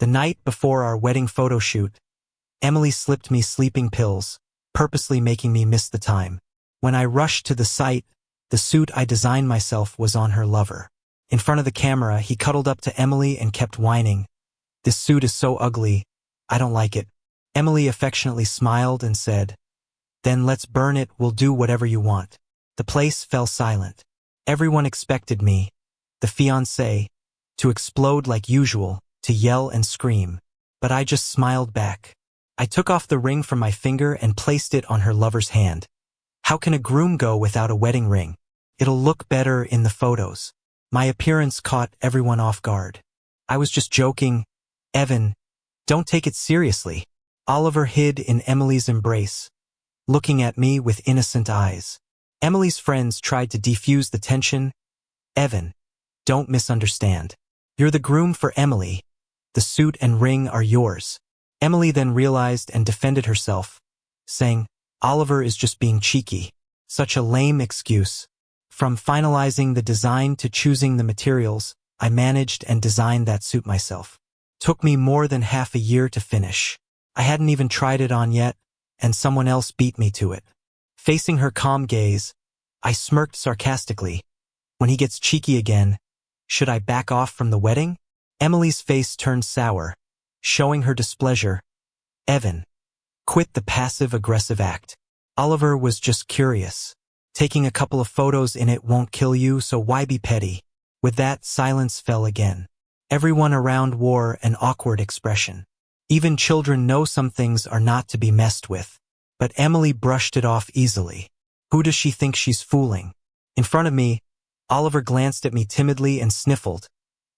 The night before our wedding photo shoot, Emily slipped me sleeping pills, purposely making me miss the time. When I rushed to the site, the suit I designed myself was on her lover. In front of the camera, he cuddled up to Emily and kept whining, "This suit is so ugly, I don't like it." Emily affectionately smiled and said, "Then let's burn it, we'll do whatever you want." The place fell silent. Everyone expected me, the fiancé, to explode like usual, to yell and scream. But I just smiled back. I took off the ring from my finger and placed it on her lover's hand. How can a groom go without a wedding ring? It'll look better in the photos. My appearance caught everyone off guard. I was just joking. "Evan, don't take it seriously." Oliver hid in Emily's embrace, looking at me with innocent eyes. Emily's friends tried to defuse the tension. "Evan, don't misunderstand. You're the groom for Emily. The suit and ring are yours." Emily then realized and defended herself, saying, "Oliver is just being cheeky." Such a lame excuse. From finalizing the design to choosing the materials, I managed and designed that suit myself. Took me more than half a year to finish. I hadn't even tried it on yet, and someone else beat me to it. Facing her calm gaze, I smirked sarcastically. When he gets cheeky again, should I back off from the wedding? Emily's face turned sour, showing her displeasure. "Evan, quit the passive-aggressive act. Oliver was just curious. Taking a couple of photos in it won't kill you, so why be petty?" With that, silence fell again. Everyone around wore an awkward expression. Even children know some things are not to be messed with. But Emily brushed it off easily. Who does she think she's fooling? In front of me, Oliver glanced at me timidly and sniffled.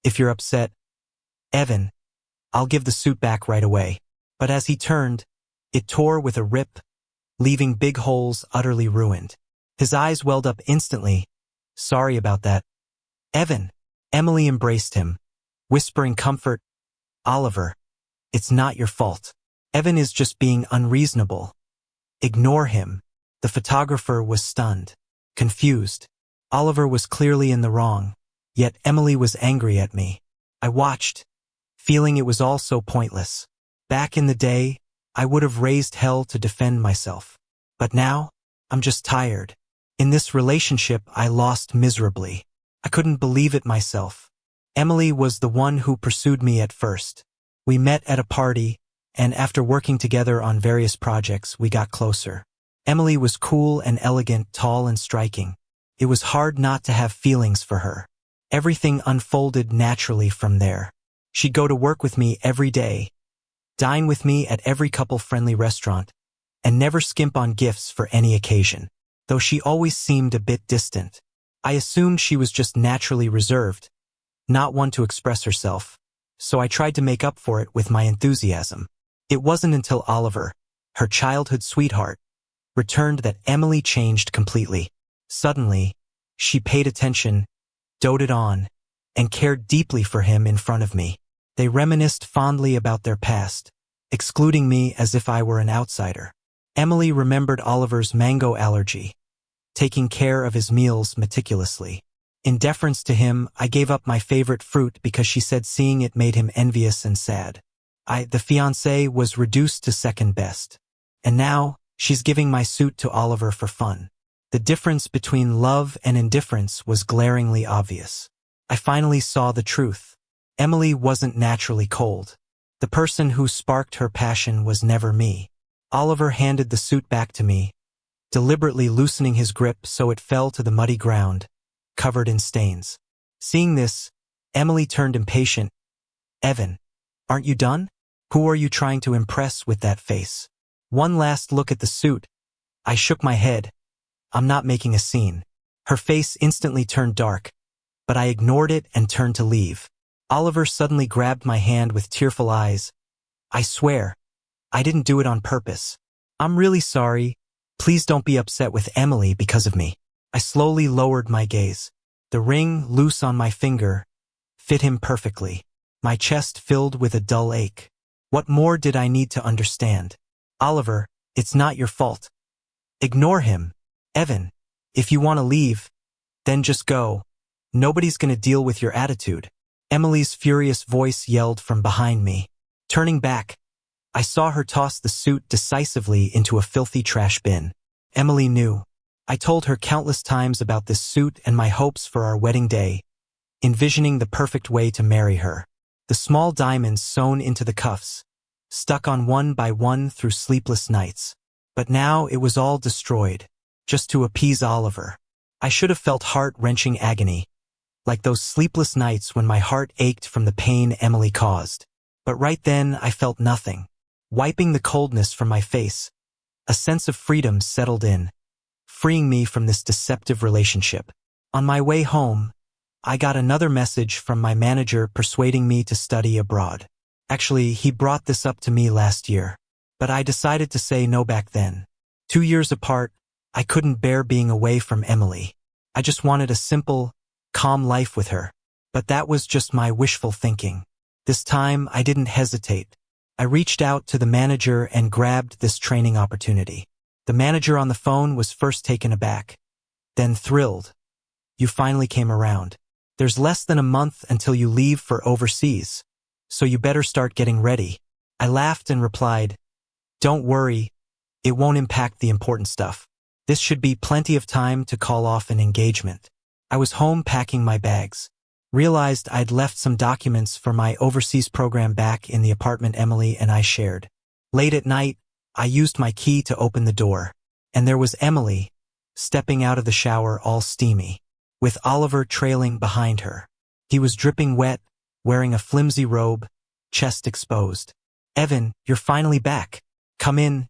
"If you're upset, Evan, I'll give the suit back right away." But as he turned, it tore with a rip, leaving big holes utterly ruined. His eyes welled up instantly. "Sorry about that, Evan." Emily embraced him, whispering comfort. "Oliver, it's not your fault. Evan is just being unreasonable. Ignore him." The photographer was stunned, confused. Oliver was clearly in the wrong, yet Emily was angry at me. I watched, feeling it was all so pointless. Back in the day, I would have raised hell to defend myself. But now, I'm just tired. In this relationship, I lost miserably. I couldn't believe it myself. Emily was the one who pursued me at first. We met at a party, and after working together on various projects, we got closer. Emily was cool and elegant, tall and striking. It was hard not to have feelings for her. Everything unfolded naturally from there. She'd go to work with me every day, dine with me at every couple-friendly restaurant, and never skimp on gifts for any occasion. Though she always seemed a bit distant. I assumed she was just naturally reserved, not one to express herself, so I tried to make up for it with my enthusiasm. It wasn't until Oliver, her childhood sweetheart, returned that Emily changed completely. Suddenly, she paid attention, doted on, and cared deeply for him in front of me. They reminisced fondly about their past, excluding me as if I were an outsider. Emily remembered Oliver's mango allergy, taking care of his meals meticulously. In deference to him, I gave up my favorite fruit because she said seeing it made him envious and sad. The fiancé, was reduced to second best. And now, she's giving my suit to Oliver for fun. The difference between love and indifference was glaringly obvious. I finally saw the truth. Emily wasn't naturally cold. The person who sparked her passion was never me. Oliver handed the suit back to me, deliberately loosening his grip so it fell to the muddy ground, covered in stains. Seeing this, Emily turned impatient. "Evan, aren't you done? Who are you trying to impress with that face?" One last look at the suit. I shook my head. "I'm not making a scene." Her face instantly turned dark, but I ignored it and turned to leave. Oliver suddenly grabbed my hand with tearful eyes. "I swear, I didn't do it on purpose. I'm really sorry. Please don't be upset with Emily because of me." I slowly lowered my gaze. The ring, loose on my finger, fit him perfectly. My chest filled with a dull ache. What more did I need to understand? "Oliver, it's not your fault. Ignore him. Evan, if you want to leave, then just go. Nobody's gonna deal with your attitude." Emily's furious voice yelled from behind me. Turning back, I saw her toss the suit decisively into a filthy trash bin. Emily knew. I told her countless times about this suit and my hopes for our wedding day, envisioning the perfect way to marry her. The small diamonds sewn into the cuffs, stuck on one by one through sleepless nights. But now it was all destroyed, just to appease Oliver. I should have felt heart-wrenching agony, like those sleepless nights when my heart ached from the pain Emily caused. But right then I felt nothing. Wiping the coldness from my face, a sense of freedom settled in, freeing me from this deceptive relationship. On my way home, I got another message from my manager persuading me to study abroad. Actually, he brought this up to me last year, but I decided to say no back then. 2 years apart, I couldn't bear being away from Emily. I just wanted a simple, calm life with her. But that was just my wishful thinking. This time, I didn't hesitate. I reached out to the manager and grabbed this training opportunity. The manager on the phone was first taken aback, then thrilled. You finally came around. There's less than a month until you leave for overseas, so you better start getting ready. I laughed and replied, "Don't worry, it won't impact the important stuff. This should be plenty of time to call off an engagement." I was home packing my bags. Realized I'd left some documents for my overseas program back in the apartment Emily and I shared. Late at night, I used my key to open the door, and there was Emily, stepping out of the shower all steamy, with Oliver trailing behind her. He was dripping wet, wearing a flimsy robe, chest exposed. "Evan, you're finally back. Come in,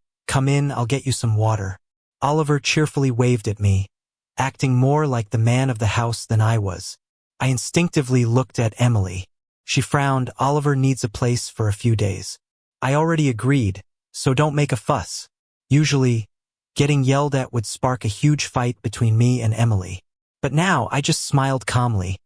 I'll get you some water." Oliver cheerfully waved at me, acting more like the man of the house than I was. I instinctively looked at Emily. She frowned. "Oliver needs a place for a few days." I already agreed, so don't make a fuss. Usually, getting yelled at would spark a huge fight between me and Emily. But now I just smiled calmly.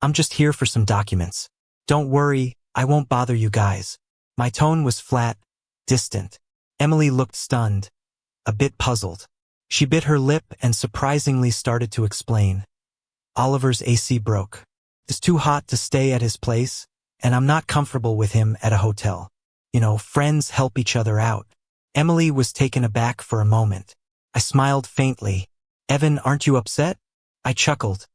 "I'm just here for some documents. Don't worry, I won't bother you guys." My tone was flat, distant. Emily looked stunned, a bit puzzled. She bit her lip and surprisingly started to explain. "Oliver's AC broke. It's too hot to stay at his place, and I'm not comfortable with him at a hotel. You know, friends help each other out." Emily was taken aback for a moment. I smiled faintly. "Evan, aren't you upset?" I chuckled.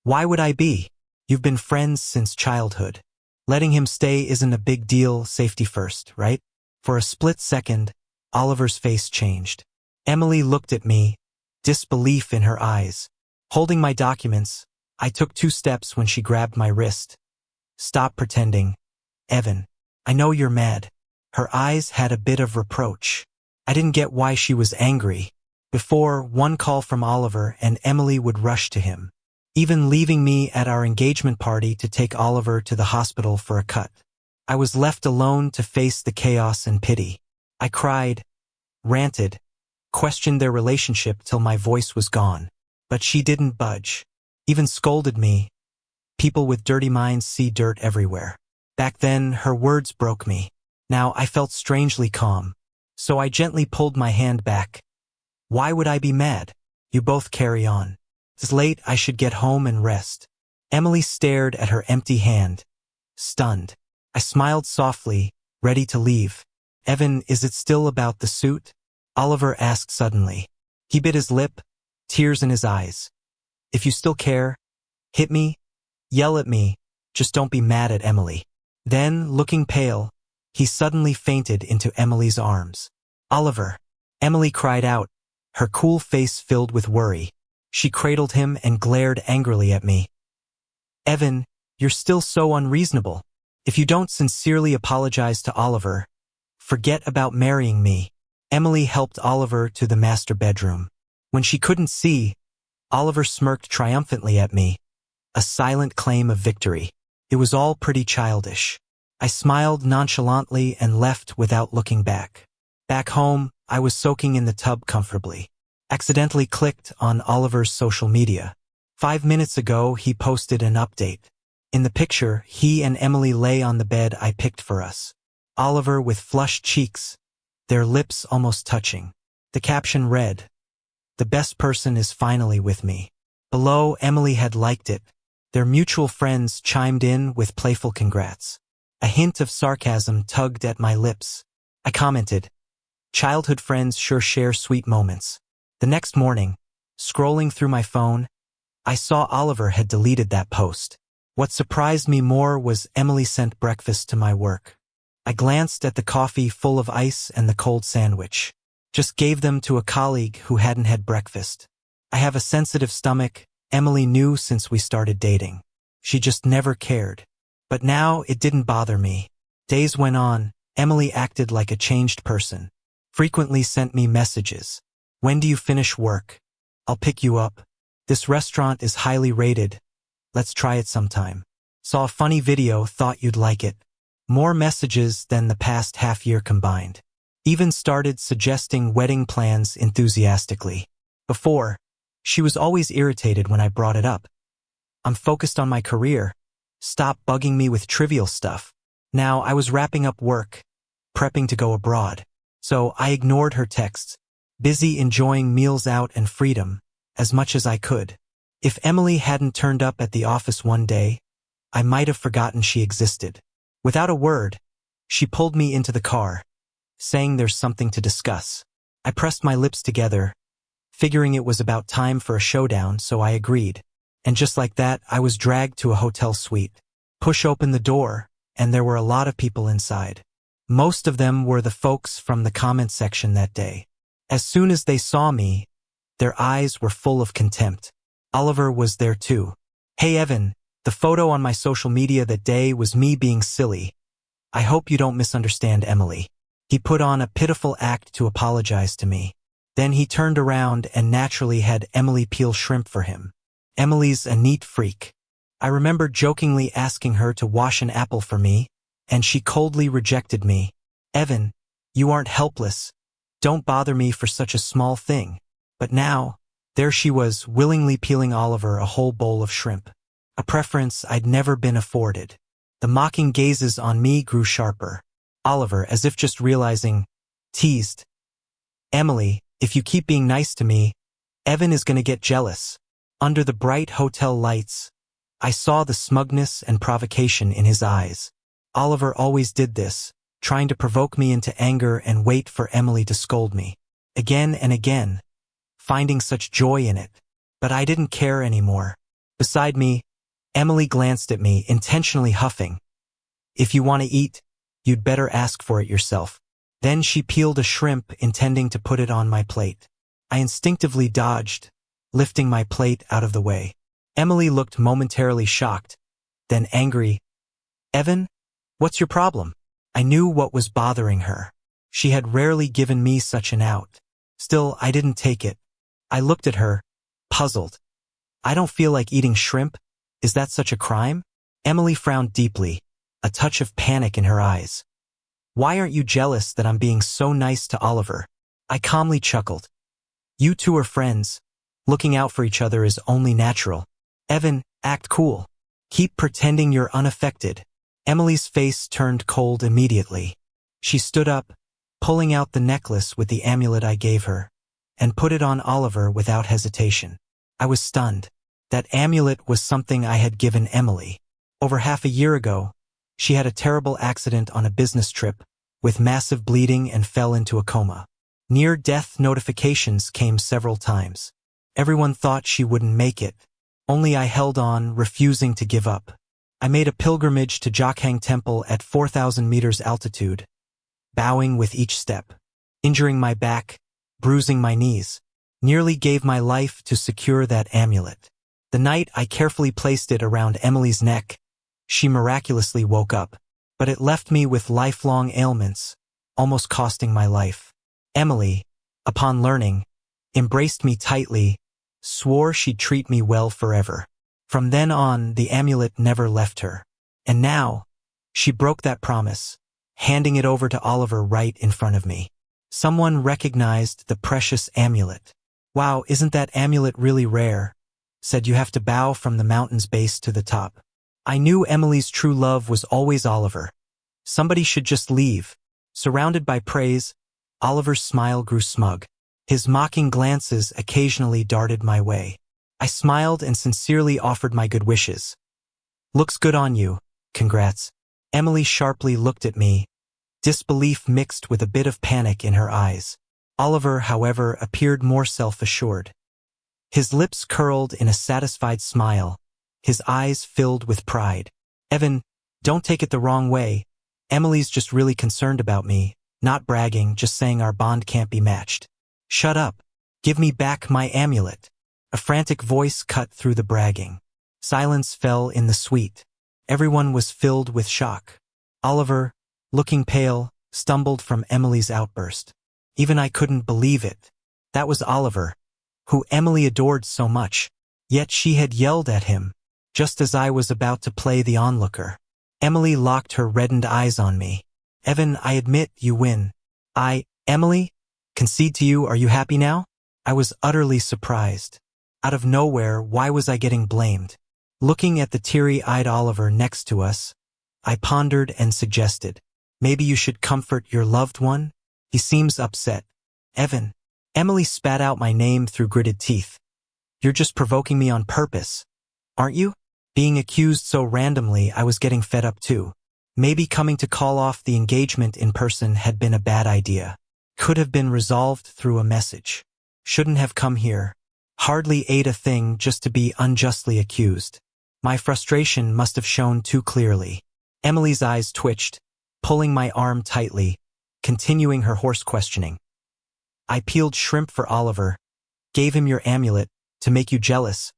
"Why would I be? You've been friends since childhood. Letting him stay isn't a big deal, safety first, right?" For a split second, Oliver's face changed. Emily looked at me, disbelief in her eyes. Holding my documents, I took 2 steps when she grabbed my wrist. "Stop pretending. Evan, I know you're mad." Her eyes had a bit of reproach. I didn't get why she was angry. Before, one call from Oliver and Emily would rush to him, even leaving me at our engagement party to take Oliver to the hospital for a cut. I was left alone to face the chaos and pity. I cried, ranted, questioned their relationship till my voice was gone. But she didn't budge. Even scolded me. People with dirty minds see dirt everywhere. Back then, her words broke me. Now I felt strangely calm. So I gently pulled my hand back. "Why would I be mad? You both carry on. It's late, I should get home and rest." Emily stared at her empty hand, stunned. I smiled softly, ready to leave. "Evan, is it still about the suit?" Oliver asked suddenly. He bit his lip, tears in his eyes. "If you still care, hit me, yell at me, just don't be mad at Emily." Then, looking pale, he suddenly fainted into Emily's arms. "Oliver!" Emily cried out, her cool face filled with worry. She cradled him and glared angrily at me. "Evan, you're still so unreasonable. If you don't sincerely apologize to Oliver, forget about marrying me." Emily helped Oliver to the master bedroom. When she couldn't see, Oliver smirked triumphantly at me, a silent claim of victory. It was all pretty childish. I smiled nonchalantly and left without looking back. Back home, I was soaking in the tub comfortably. Accidentally clicked on Oliver's social media. 5 minutes ago, he posted an update. In the picture, he and Emily lay on the bed I picked for us. Oliver with flushed cheeks, their lips almost touching. The caption read, "The best person is finally with me." Below, Emily had liked it. Their mutual friends chimed in with playful congrats. A hint of sarcasm tugged at my lips. I commented, "Childhood friends sure share sweet moments." The next morning, scrolling through my phone, I saw Oliver had deleted that post. What surprised me more was Emily sent breakfast to my work. I glanced at the coffee full of ice and the cold sandwich. Just gave them to a colleague who hadn't had breakfast. I have a sensitive stomach, Emily knew since we started dating. She just never cared. But now it didn't bother me. Days went on, Emily acted like a changed person. Frequently sent me messages. "When do you finish work? I'll pick you up. This restaurant is highly rated. Let's try it sometime. Saw a funny video, thought you'd like it." More messages than the past half year combined. Even started suggesting wedding plans enthusiastically. Before, she was always irritated when I brought it up. "I'm focused on my career. Stop bugging me with trivial stuff." Now I was wrapping up work, prepping to go abroad. So I ignored her texts, busy enjoying meals out and freedom, as much as I could. If Emily hadn't turned up at the office one day, I might have forgotten she existed. Without a word, she pulled me into the car, saying there's something to discuss. I pressed my lips together, figuring it was about time for a showdown, so I agreed. And just like that, I was dragged to a hotel suite. Push open the door, and there were a lot of people inside. Most of them were the folks from the comment section that day. As soon as they saw me, their eyes were full of contempt. Oliver was there too. "Hey Evan, the photo on my social media that day was me being silly. I hope you don't misunderstand Emily." He put on a pitiful act to apologize to me. Then he turned around and naturally had Emily peel shrimp for him. Emily's a neat freak. I remember jokingly asking her to wash an apple for me, and she coldly rejected me. "Evan, you aren't helpless. Don't bother me for such a small thing." But now, there she was, willingly peeling Oliver a whole bowl of shrimp. A preference I'd never been afforded. The mocking gazes on me grew sharper. Oliver, as if just realizing, teased, "Emily, if you keep being nice to me, Evan is gonna get jealous." Under the bright hotel lights, I saw the smugness and provocation in his eyes. Oliver always did this, trying to provoke me into anger and wait for Emily to scold me. Again and again, finding such joy in it. But I didn't care anymore. Beside me, Emily glanced at me, intentionally huffing. "If you want to eat, you'd better ask for it yourself." Then she peeled a shrimp, intending to put it on my plate. I instinctively dodged, lifting my plate out of the way. Emily looked momentarily shocked, then angry. "Evan, what's your problem?" I knew what was bothering her. She had rarely given me such an out. Still, I didn't take it. I looked at her, puzzled. "I don't feel like eating shrimp. Is that such a crime?" Emily frowned deeply, a touch of panic in her eyes. "Why aren't you jealous that I'm being so nice to Oliver?" I calmly chuckled. "You two are friends. Looking out for each other is only natural. Evan, act cool. Keep pretending you're unaffected." Emily's face turned cold immediately. She stood up, pulling out the necklace with the amulet I gave her, and put it on Oliver without hesitation. I was stunned. That amulet was something I had given Emily. Over half a year ago, she had a terrible accident on a business trip, with massive bleeding, and fell into a coma. Near-death notifications came several times. Everyone thought she wouldn't make it. Only I held on, refusing to give up. I made a pilgrimage to Jokhang Temple at 4,000 meters altitude, bowing with each step, injuring my back, bruising my knees. Nearly gave my life to secure that amulet. The night I carefully placed it around Emily's neck, she miraculously woke up, but it left me with lifelong ailments, almost costing my life. Emily, upon learning, embraced me tightly, swore she'd treat me well forever. From then on, the amulet never left her. And now, she broke that promise, handing it over to Oliver right in front of me. Someone recognized the precious amulet. "Wow, isn't that amulet really rare?" Said you have to bow from the mountain's base to the top. I knew Emily's true love was always Oliver. Somebody should just leave. Surrounded by praise, Oliver's smile grew smug. His mocking glances occasionally darted my way. I smiled and sincerely offered my good wishes. "Looks good on you. Congrats." Emily sharply looked at me, disbelief mixed with a bit of panic in her eyes. Oliver, however, appeared more self-assured. His lips curled in a satisfied smile, his eyes filled with pride. Evan, don't take it the wrong way. Emily's just really concerned about me, not bragging, just saying our bond can't be matched. Shut up. Give me back my amulet. A frantic voice cut through the bragging. Silence fell in the suite. Everyone was filled with shock. Oliver, looking pale, stumbled from Emily's outburst. Even I couldn't believe it. That was Oliver, who Emily adored so much. Yet she had yelled at him, just as I was about to play the onlooker. Emily locked her reddened eyes on me. Evan, I admit you win. Emily, concede to you, are you happy now? I was utterly surprised. Out of nowhere, why was I getting blamed? Looking at the teary-eyed Oliver next to us, I pondered and suggested, maybe you should comfort your loved one? He seems upset. Evan. Emily spat out my name through gritted teeth. You're just provoking me on purpose, aren't you? Being accused so randomly, I was getting fed up too. Maybe coming to call off the engagement in person had been a bad idea. Could have been resolved through a message. Shouldn't have come here. Hardly ate a thing just to be unjustly accused. My frustration must have shown too clearly. Emily's eyes twitched, pulling my arm tightly, continuing her hoarse questioning. I peeled shrimp for Oliver, gave him your amulet, to make you jealous.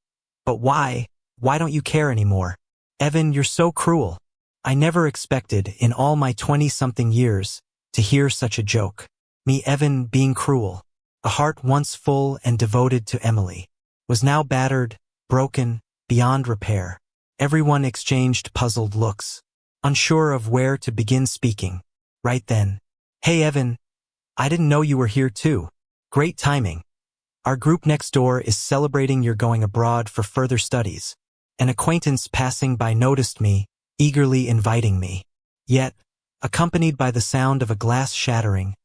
But why? Why don't you care anymore? Evan, you're so cruel. I never expected, in all my 20-something years, to hear such a joke. Me, Evan, being cruel. A heart once full and devoted to Emily was now battered, broken, beyond repair. Everyone exchanged puzzled looks, unsure of where to begin speaking. Right then. Hey, Evan. I didn't know you were here too. Great timing. Our group next door is celebrating your going abroad for further studies. An acquaintance passing by noticed me, eagerly inviting me. Yet, accompanied by the sound of a glass shattering,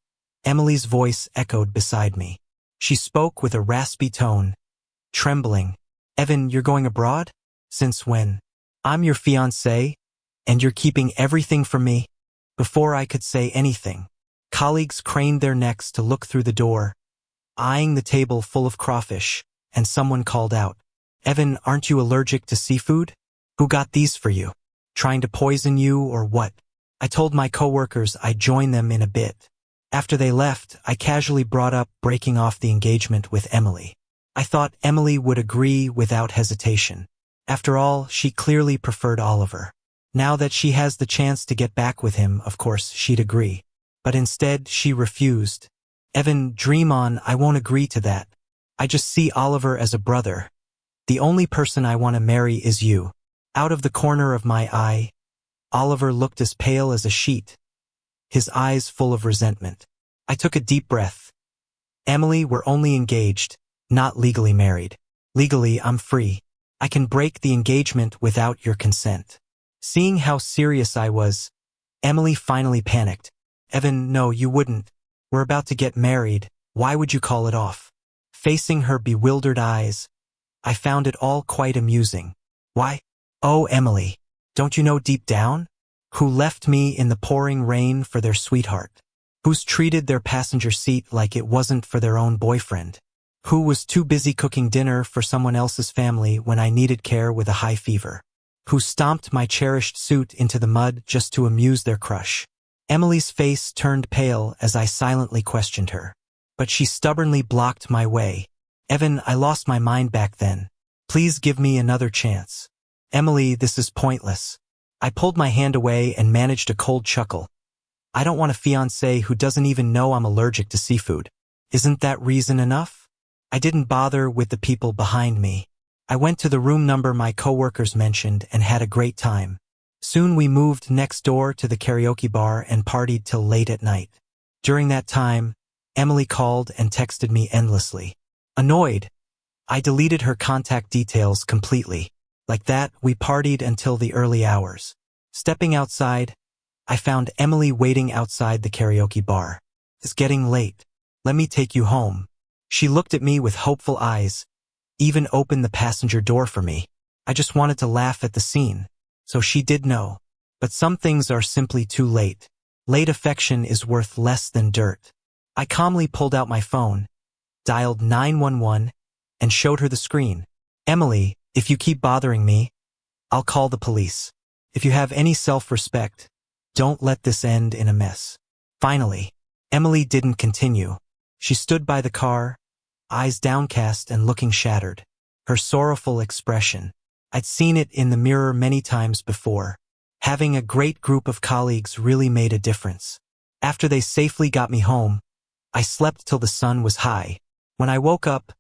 Emily's voice echoed beside me. She spoke with a raspy tone, trembling. Evan, you're going abroad? Since when? I'm your fiancé, and you're keeping everything from me? Before I could say anything, colleagues craned their necks to look through the door, eyeing the table full of crawfish, and someone called out, Evan, aren't you allergic to seafood? Who got these for you? Trying to poison you or what? I told my coworkers I'd join them in a bit. After they left, I casually brought up breaking off the engagement with Emily. I thought Emily would agree without hesitation. After all, she clearly preferred Oliver. Now that she has the chance to get back with him, of course, she'd agree. But instead, she refused. Evan, dream on, I won't agree to that. I just see Oliver as a brother. The only person I want to marry is you. Out of the corner of my eye, Oliver looked as pale as a sheet, his eyes full of resentment. I took a deep breath. Emily, we're only engaged, not legally married. Legally, I'm free. I can break the engagement without your consent. Seeing how serious I was, Emily finally panicked. Evan, no, you wouldn't. We're about to get married. Why would you call it off? Facing her bewildered eyes, I found it all quite amusing. Why? Oh, Emily, don't you know deep down? Who left me in the pouring rain for their sweetheart? Who's treated their passenger seat like it wasn't for their own boyfriend? Who was too busy cooking dinner for someone else's family when I needed care with a high fever? Who stomped my cherished suit into the mud just to amuse their crush? Emily's face turned pale as I silently questioned her. But she stubbornly blocked my way. Evan, I lost my mind back then. Please give me another chance. Emily, this is pointless. I pulled my hand away and managed a cold chuckle. I don't want a fiancé who doesn't even know I'm allergic to seafood. Isn't that reason enough? I didn't bother with the people behind me. I went to the room number my coworkers mentioned and had a great time. Soon we moved next door to the karaoke bar and partied till late at night. During that time, Emily called and texted me endlessly. Annoyed, I deleted her contact details completely. Like that, we partied until the early hours. Stepping outside, I found Emily waiting outside the karaoke bar. It's getting late. Let me take you home. She looked at me with hopeful eyes, even opened the passenger door for me. I just wanted to laugh at the scene. So she did know. But some things are simply too late. Late affection is worth less than dirt. I calmly pulled out my phone, dialed 911, and showed her the screen. Emily, if you keep bothering me, I'll call the police. If you have any self-respect, don't let this end in a mess. Finally, Emily didn't continue. She stood by the car, eyes downcast and looking shattered. Her sorrowful expression. I'd seen it in the mirror many times before. Having a great group of colleagues really made a difference. After they safely got me home, I slept till the sun was high. When I woke up,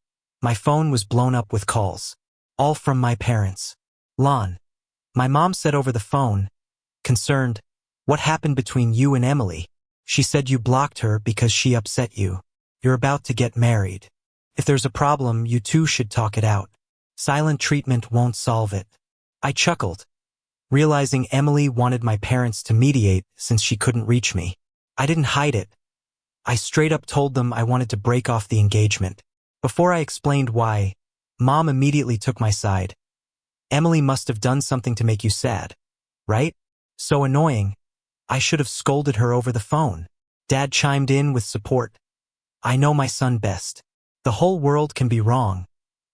my phone was blown up with calls. All from my parents. Lon. My mom said over the phone, concerned, "What happened between you and Emily?" She said you blocked her because she upset you. You're about to get married. If there's a problem, you two should talk it out. Silent treatment won't solve it. I chuckled, realizing Emily wanted my parents to mediate since she couldn't reach me. I didn't hide it. I straight up told them I wanted to break off the engagement. Before I explained why, Mom immediately took my side. Emily must have done something to make you sad, right? So annoying. I should have scolded her over the phone. Dad chimed in with support. I know my son best. The whole world can be wrong,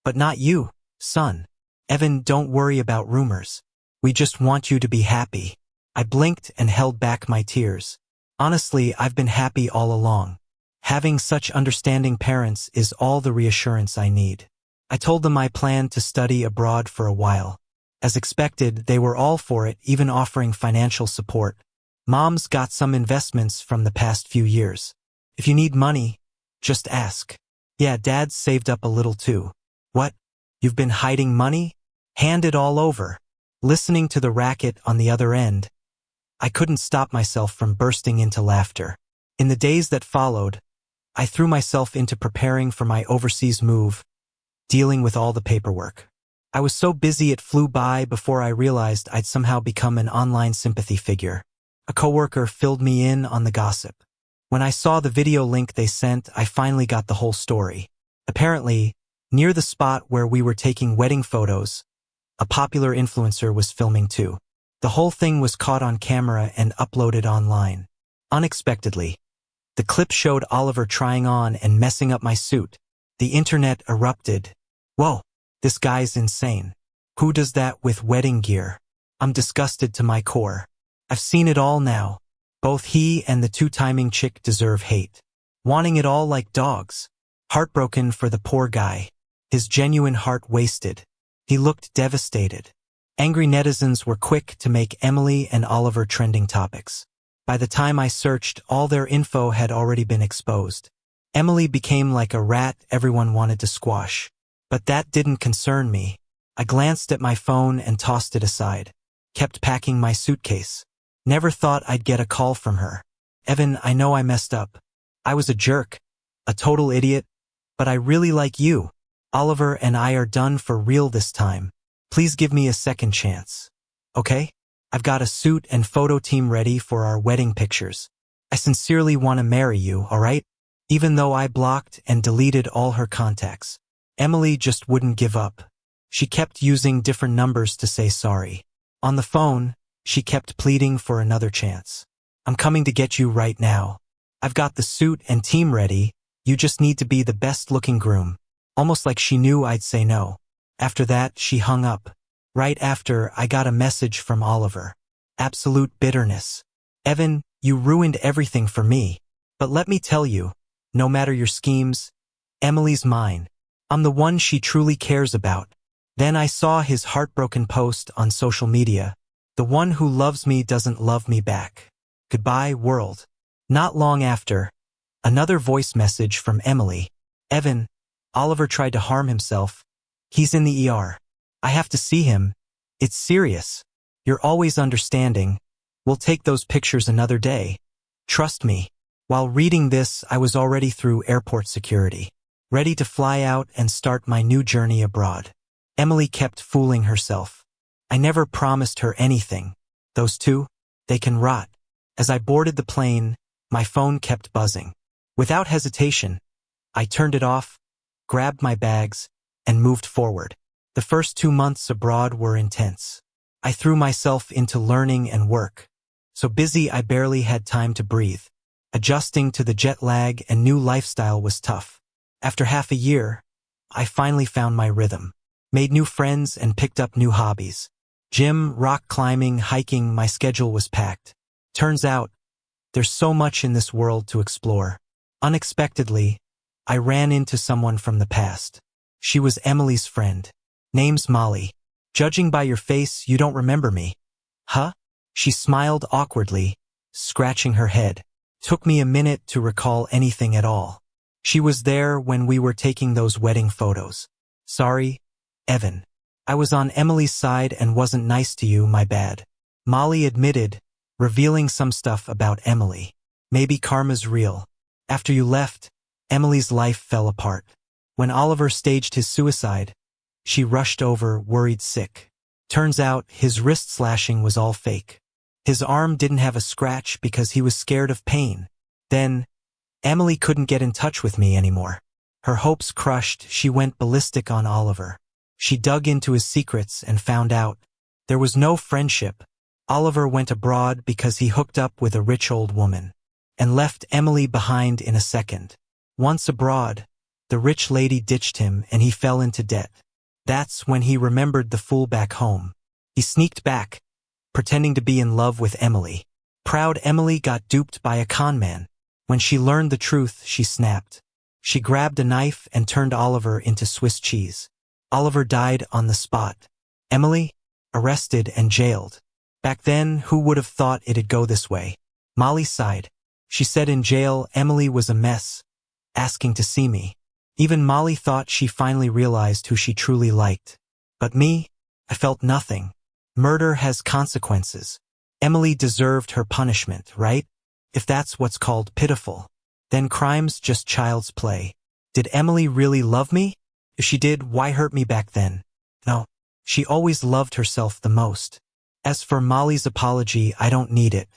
but not you, son. Evan, don't worry about rumors. We just want you to be happy. I blinked and held back my tears. Honestly, I've been happy all along. Having such understanding parents is all the reassurance I need. I told them I planned to study abroad for a while. As expected, they were all for it, even offering financial support. Mom's got some investments from the past few years. If you need money, just ask. Yeah, Dad's saved up a little too. What? You've been hiding money? Hand it all over. Listening to the racket on the other end, I couldn't stop myself from bursting into laughter. In the days that followed, I threw myself into preparing for my overseas move, dealing with all the paperwork. I was so busy it flew by before I realized I'd somehow become an online sympathy figure. A coworker filled me in on the gossip. When I saw the video link they sent, I finally got the whole story. Apparently, near the spot where we were taking wedding photos, a popular influencer was filming too. The whole thing was caught on camera and uploaded online. Unexpectedly, the clip showed Oliver trying on and messing up my suit. The internet erupted. Whoa, this guy's insane. Who does that with wedding gear? I'm disgusted to my core. I've seen it all now. Both he and the two-timing chick deserve hate. Wanting it all like dogs. Heartbroken for the poor guy. His genuine heart wasted. He looked devastated. Angry netizens were quick to make Emily and Oliver trending topics. By the time I searched, all their info had already been exposed. Emily became like a rat everyone wanted to squash. But that didn't concern me. I glanced at my phone and tossed it aside. Kept packing my suitcase. Never thought I'd get a call from her. Evan, I know I messed up. I was a jerk. A total idiot. But I really like you. Oliver and I are done for real this time. Please give me a second chance. Okay? I've got a suit and photo team ready for our wedding pictures. I sincerely want to marry you, alright? Even though I blocked and deleted all her contacts. Emily just wouldn't give up. She kept using different numbers to say sorry. On the phone, she kept pleading for another chance. I'm coming to get you right now. I've got the suit and team ready. You just need to be the best-looking groom. Almost like she knew I'd say no. After that, she hung up. Right after, I got a message from Oliver. Absolute bitterness. Evan, you ruined everything for me. But let me tell you, no matter your schemes, Emily's mine. I'm the one she truly cares about. Then I saw his heartbroken post on social media. The one who loves me doesn't love me back. Goodbye, world. Not long after, another voice message from Emily. Evan, Oliver tried to harm himself. He's in the ER. I have to see him. It's serious. You're always understanding. We'll take those pictures another day. Trust me. While reading this, I was already through airport security, ready to fly out and start my new journey abroad. Emily kept fooling herself. I never promised her anything. Those two, they can rot. As I boarded the plane, my phone kept buzzing. Without hesitation, I turned it off, grabbed my bags, and moved forward. The first 2 months abroad were intense. I threw myself into learning and work. So busy I barely had time to breathe. Adjusting to the jet lag and new lifestyle was tough. After half a year, I finally found my rhythm. Made new friends and picked up new hobbies. Gym, rock climbing, hiking, my schedule was packed. Turns out, there's so much in this world to explore. Unexpectedly, I ran into someone from the past. She was Emily's friend. Name's Molly. Judging by your face, you don't remember me. Huh? She smiled awkwardly, scratching her head. Took me a minute to recall anything at all. She was there when we were taking those wedding photos. Sorry, Evan. I was on Emily's side and wasn't nice to you, my bad. Molly admitted, revealing some stuff about Emily. Maybe karma's real. After you left, Emily's life fell apart. When Oliver staged his suicide, she rushed over, worried sick. Turns out his wrist slashing was all fake. His arm didn't have a scratch because he was scared of pain. Then, Emily couldn't get in touch with me anymore. Her hopes crushed, she went ballistic on Oliver. She dug into his secrets and found out there was no friendship. Oliver went abroad because he hooked up with a rich old woman and left Emily behind in a second. Once abroad, the rich lady ditched him and he fell into debt. That's when he remembered the fool back home. He sneaked back, pretending to be in love with Emily. Proud Emily got duped by a con man. When she learned the truth, she snapped. She grabbed a knife and turned Oliver into Swiss cheese. Oliver died on the spot. Emily, arrested and jailed. Back then, who would have thought it'd go this way? Molly sighed. She said in jail, Emily was a mess, asking to see me. Even Molly thought she finally realized who she truly liked. But me, I felt nothing. Murder has consequences. Emily deserved her punishment, right? If that's what's called pitiful. Then crime's just child's play. Did Emily really love me? If she did, why hurt me back then? No, she always loved herself the most. As for Molly's apology, I don't need it.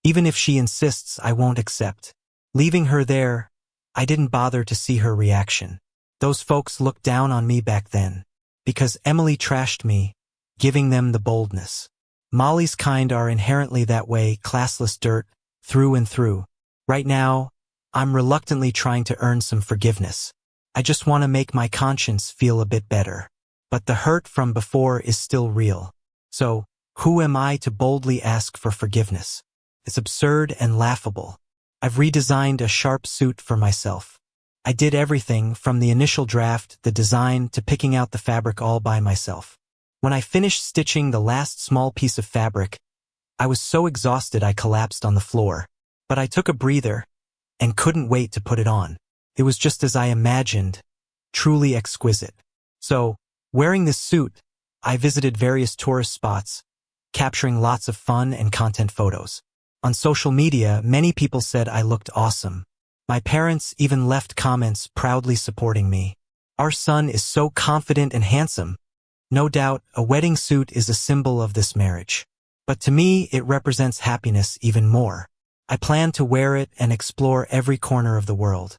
Even if she insists, I won't accept. Leaving her there, I didn't bother to see her reaction. Those folks looked down on me back then. Because Emily trashed me, giving them the boldness. Molly's kind are inherently that way, classless dirt, through and through. Right now, I'm reluctantly trying to earn some forgiveness. I just want to make my conscience feel a bit better. But the hurt from before is still real. So, who am I to boldly ask for forgiveness? It's absurd and laughable. I've redesigned a sharp suit for myself. I did everything from the initial draft, the design, to picking out the fabric all by myself. When I finished stitching the last small piece of fabric, I was so exhausted I collapsed on the floor. But I took a breather and couldn't wait to put it on. It was just as I imagined, truly exquisite. So, wearing this suit, I visited various tourist spots, capturing lots of fun and content photos. On social media, many people said I looked awesome. My parents even left comments proudly supporting me. Our son is so confident and handsome. No doubt, a wedding suit is a symbol of this marriage. But to me, it represents happiness even more. I plan to wear it and explore every corner of the world.